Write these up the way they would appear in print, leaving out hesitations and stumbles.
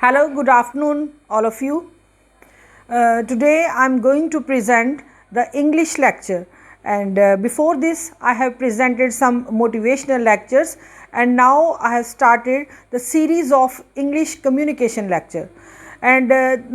Hello, good afternoon, all of you. Today I am going to present the English lecture, and before this I have presented some motivational lectures, and now I have started the series of English communication lecture. And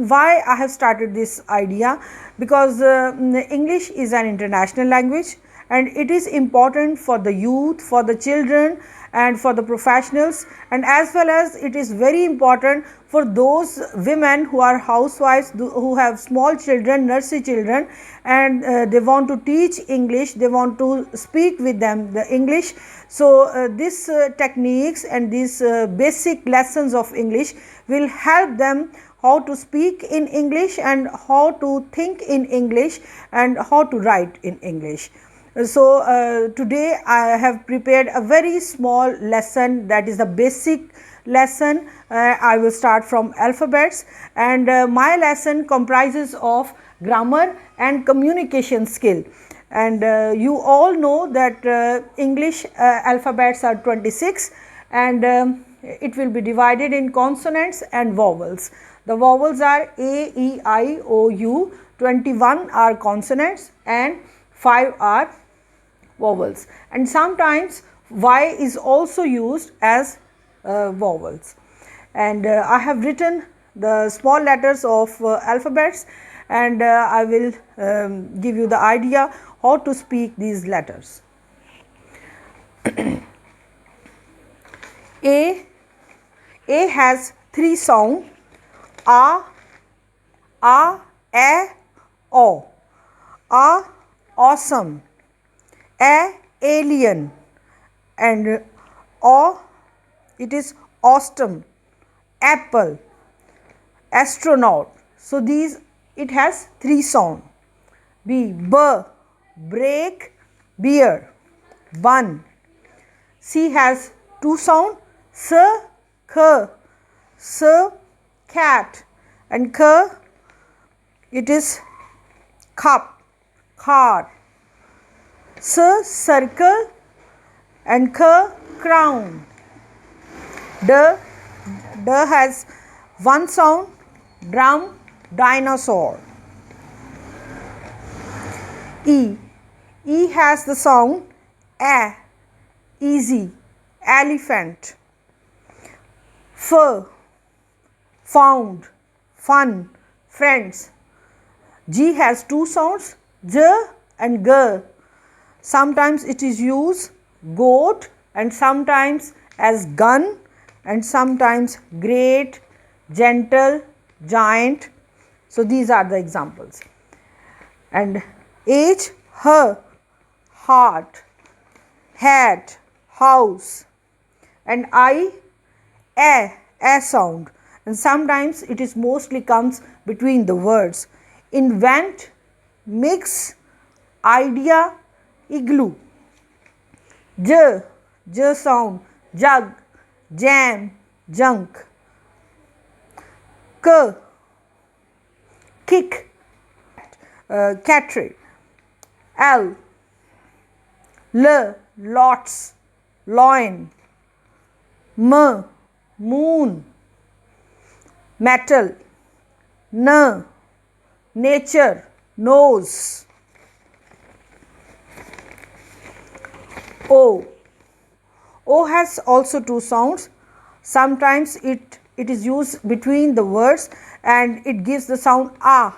why I have started this idea? Because English is an international language and it is important for the youth, for the children and for the professionals, and as well as it is very important for those women who are housewives, who have small children, nursery children, and they want to teach English, they want to speak with them the English. So these techniques and these basic lessons of English will help them how to speak in English and how to think in English and how to write in English. So today I have prepared a very small lesson, that is the basic lesson. I will start from alphabets, and my lesson comprises of grammar and communication skill. And you all know that English alphabets are 26, and it will be divided in consonants and vowels. The vowels are A, E, I, O, U, 21 are consonants and 5 are vowels, and sometimes Y is also used as vowels. And I have written the small letters of alphabets, and I will give you the idea how to speak these letters. A has 3 sounds: A, O. A, awesome. Alien, and O, it is awesome. Apple, astronaut. So these, it has 3 sound. B, break, beer, 1. C has 2 sound: cat, and it is cup, card. Circle, and crown. D has 1 sound: drum, dinosaur. E has the sound easy, elephant. Found, fun, friends. G has 2 sounds: j and g. Sometimes it is used goat, and sometimes as gun, and sometimes great, gentle, giant. So these are the examples. And H, heart, hat, house. And I, a sound, and sometimes it is mostly comes between the words. Invent, mix, idea, igloo. J sound, jug, jam, junk. Kick, cattery. L, lots, loin. Moon, metal. Nature, nose. O has also 2 sounds. Sometimes it is used between the words and it gives the sound a.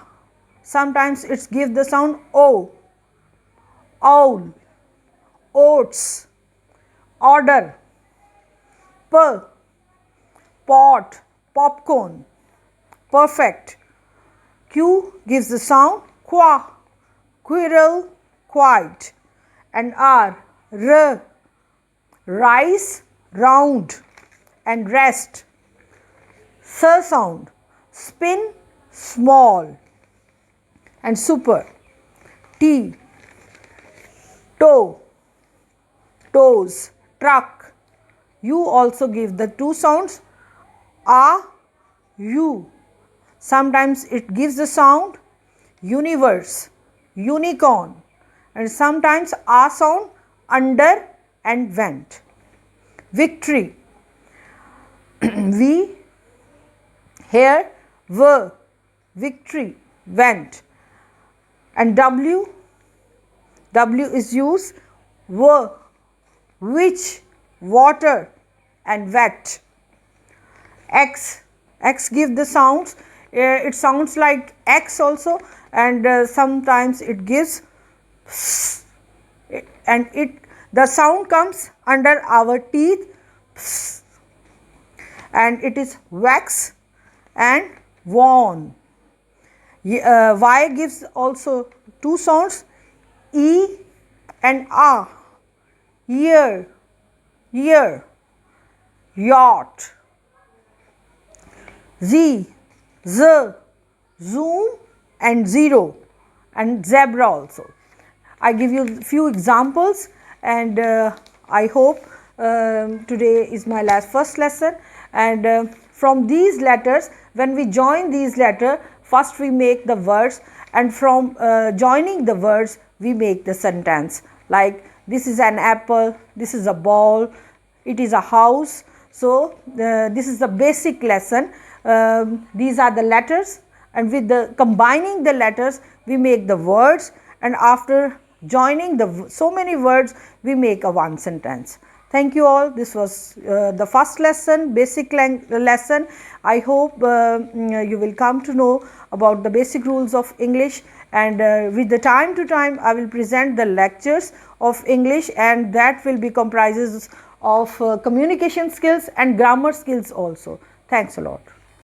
Sometimes it gives the sound o. Owl, oats, order. Pot, popcorn, perfect. Q gives the sound qua, quirrell, quiet. And R, rice, round, and rest. Sound, spin, small, and super. T, toes, truck. U also give the 2 sounds: u. Sometimes it gives the sound universe, unicorn, and sometimes a sound under and went. Victory. V, Here victory, went. And W is used which, water and wet. X give the sounds, it sounds like X also, and sometimes it gives and the sound comes under our teeth, and it is wax and worn. Y gives also two sounds, E and A, year, yacht. Z, zoom and zero, and zebra also. I give you few examples, and I hope today is my first lesson, and from these letters, when we join these letters, first we make the words, and from joining the words we make the sentence, like this is an apple, this is a ball, it is a house. So this is the basic lesson. These are the letters, and with the combining the letters we make the words, and after joining so many words we make a one sentence. Thank you all. This was the first lesson, basic lesson. I hope you will come to know about the basic rules of English, and with the time to time I will present the lectures of English, and that will be comprises of communication skills and grammar skills also. Thanks a lot.